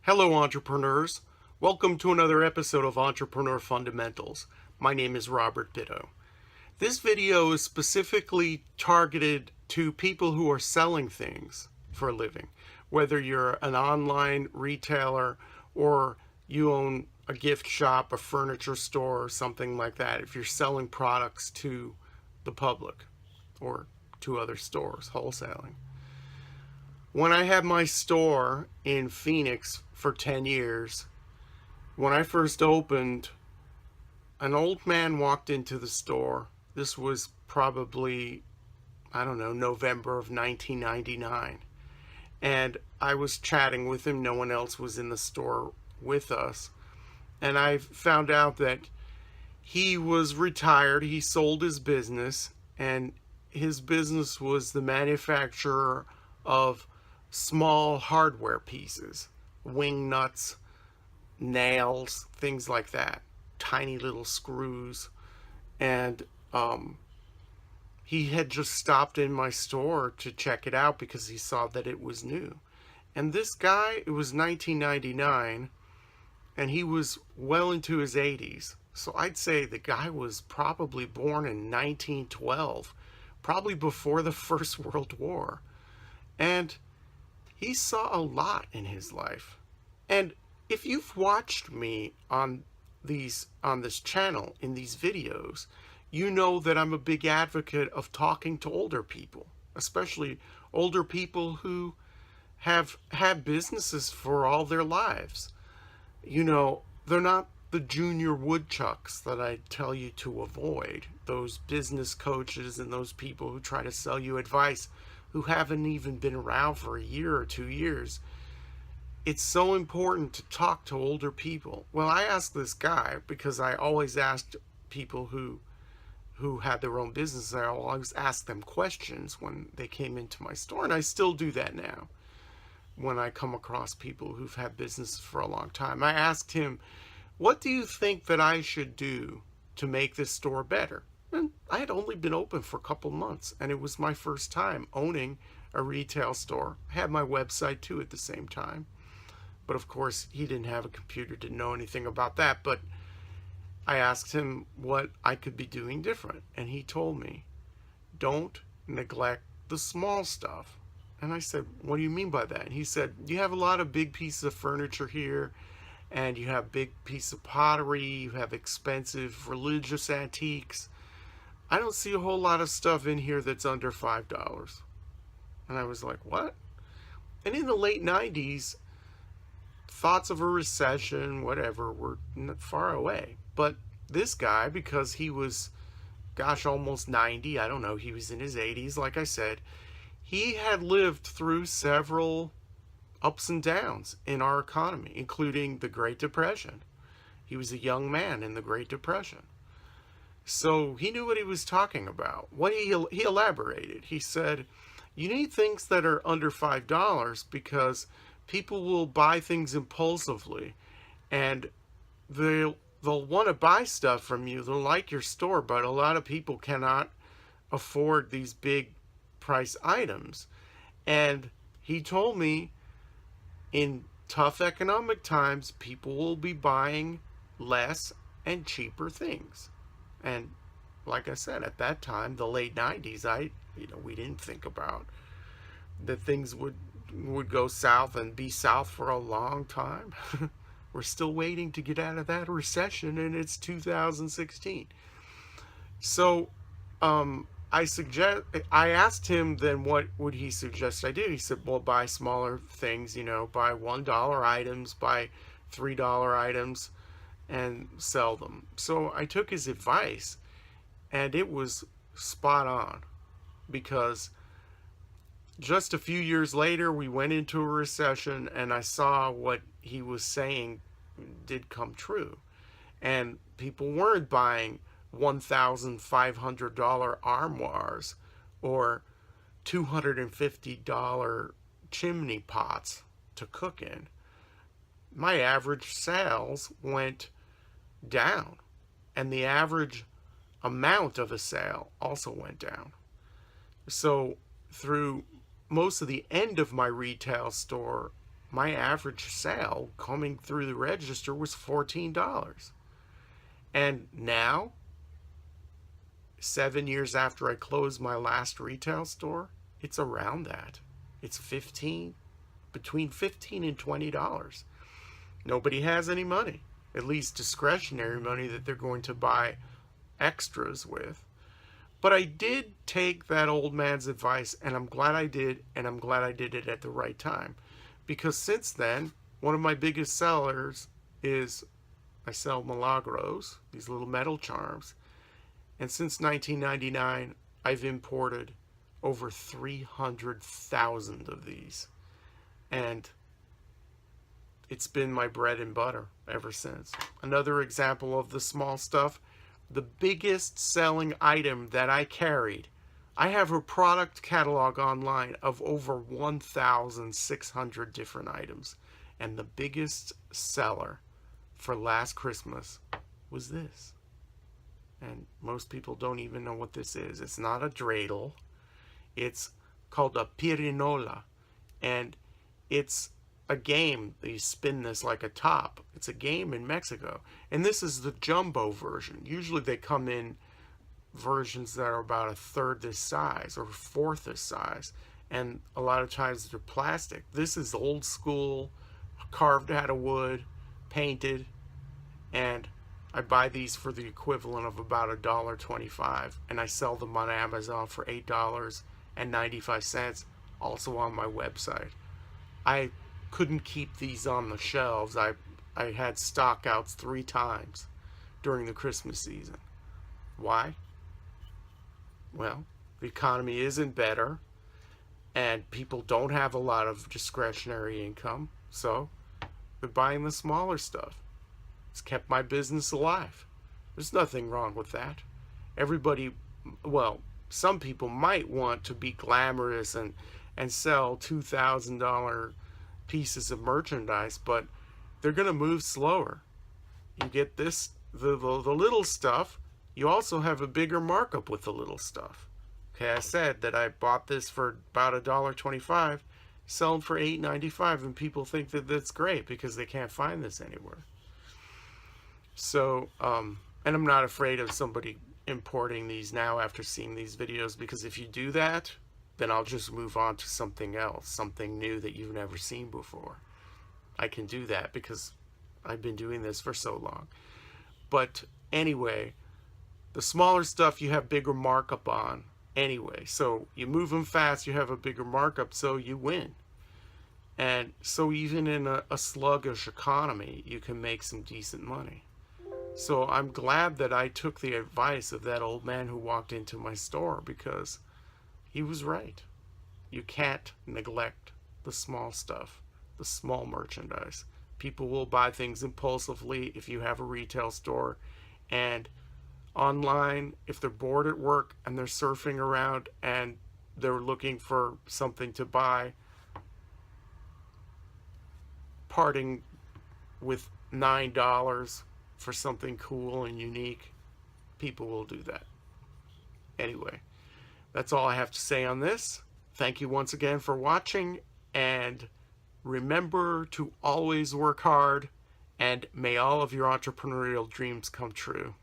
Hello, entrepreneurs. Welcome to another episode of Entrepreneur Fundamentals. My name is Robert Bitto. This video is specifically targeted to people who are selling things for a living, whether you're an online retailer or you own a gift shop, a furniture store, or something like that. If you're selling products to the public or to other stores, wholesaling. When I had my store in Phoenix for 10 years, when I first opened, an old man walked into the store. This was probably, I don't know, November of 1999. And I was chatting with him. No one else was in the store with us. And I found out that he was retired. He sold his business, and his business was the manufacturer of small hardware pieces, wing nuts, nails, things like that, tiny little screws. And he had just stopped in my store to check it out because he saw that it was new. And this guy, it was 1999, and he was well into his 80s. So I'd say the guy was probably born in 1912, probably before the First World War. And he saw a lot in his life. And if you've watched me on this channel in these videos, you know that I'm a big advocate of talking to older people, especially older people who have had businesses for all their lives. You know, they're not the junior woodchucks that I tell you to avoid, those business coaches and those people who try to sell you advice who haven't even been around for a year or 2 years. It's so important to talk to older people. Well, I asked this guy because I always asked people who had their own business. I always asked them questions when they came into my store, and I still do that now when I come across people who've had business for a long time. I asked him, what do you think that I should do to make this store better? And I had only been open for a couple months, and it was my first time owning a retail store. I had my website too at the same time. But of course, he didn't have a computer, didn't know anything about that. But I asked him what I could be doing different. And he told me, don't neglect the small stuff. And I said, what do you mean by that? And he said, you have a lot of big pieces of furniture here, and you have big pieces of pottery, you have expensive religious antiques. I don't see a whole lot of stuff in here that's under $5. And I was like, what? And in the late 90s, thoughts of a recession, whatever, were not far away. But this guy, because he was, gosh, almost 90, I don't know, he was in his 80s, like I said, he had lived through several ups and downs in our economy, including the Great Depression. He was a young man in the Great Depression. So he knew what he was talking about. What he elaborated. He said, you need things that are under $5 because people will buy things impulsively, and they'll want to buy stuff from you. They'll like your store, but a lot of people cannot afford these big price items. And he told me in tough economic times, people will be buying less and cheaper things. And like I said, at that time, the late 90s, we didn't think about that things would go south and be south for a long time. We're still waiting to get out of that recession, and it's 2016. So I asked him then what would he suggest I do. He said, well, buy smaller things, buy $1 items, buy $3 items, and sell them. So I took his advice, and it was spot on, because just a few years later we went into a recession, and I saw what he was saying did come true. And people weren't buying $1,500 armoires or $250 chimney pots to cook in. My average sales went down, and the average amount of a sale also went down. So through most of the end of my retail store, my average sale coming through the register was $14. And now, 7 years after I closed my last retail store, it's around that. It's between $15 and $20. Nobody has any money, at least discretionary money that they're going to buy extras with. But I did take that old man's advice, and I'm glad I did, and I'm glad I did it at the right time. Because since then, one of my biggest sellers is I sell Milagros, these little metal charms. And since 1999, I've imported over 300,000 of these. And it's been my bread and butter ever since. Another example of the small stuff, the biggest selling item that I carried, I have a product catalog online of over 1,600 different items. And the biggest seller for last Christmas was this. And most people don't even know what this is. It's not a dreidel. It's called a pirinola. And it's a game. You spin this like a top. It's a game in Mexico. And this is the jumbo version. Usually they come in versions that are about a third this size or a fourth this size. And a lot of times they're plastic. This is old school, carved out of wood, painted. And I buy these for the equivalent of about $1.25, and I sell them on Amazon for $8.95, also on my website. I couldn't keep these on the shelves. I had stockouts 3 times during the Christmas season. Why? Well, the economy isn't better, and people don't have a lot of discretionary income, so they're buying the smaller stuff. It's kept my business alive. There's nothing wrong with that. Everybody, well, some people might want to be glamorous and sell $2,000 pieces of merchandise, but they're going to move slower. You get this, the little stuff. You also have a bigger markup with the little stuff. Okay, I said that I bought this for about $1.25, selling for $8.95, and people think that that's great because they can't find this anywhere. So, and I'm not afraid of somebody importing these now after seeing these videos, because if you do that, then I'll just move on to something else, something new that you've never seen before. I can do that because I've been doing this for so long. But anyway, the smaller stuff you have bigger markup on anyway. So you move them fast, you have a bigger markup, so you win. And so even in a sluggish economy, you can make some decent money. So I'm glad that I took the advice of that old man who walked into my store, because he was right. You can't neglect the small stuff, the small merchandise. People will buy things impulsively if you have a retail store, and online, if they're bored at work and they're surfing around and they're looking for something to buy, parting with $9 for something cool and unique, people will do that. Anyway, that's all I have to say on this. Thank you once again for watching, and remember to always work hard, and may all of your entrepreneurial dreams come true.